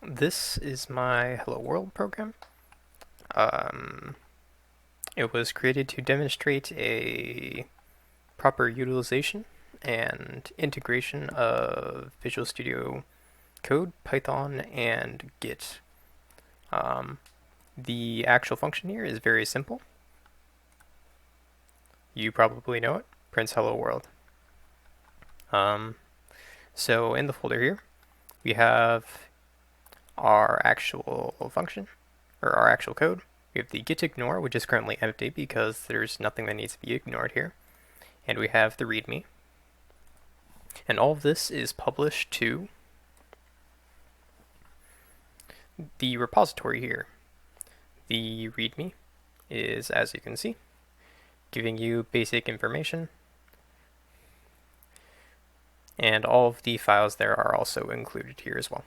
This is my Hello World program. Um, it was created to demonstrate a proper utilization and integration of Visual Studio Code, Python, and Git. Um, the actual function here is very simple. You probably know it. Prints Hello World. Um, so in the folder here, we have our actual function, or our actual code. We have the git ignore, which is currently empty because there's nothing that needs to be ignored here. And we have the readme. And all of this is published to the repository here. The readme is, as you can see, giving you basic information. And all of the files there are also included here as well.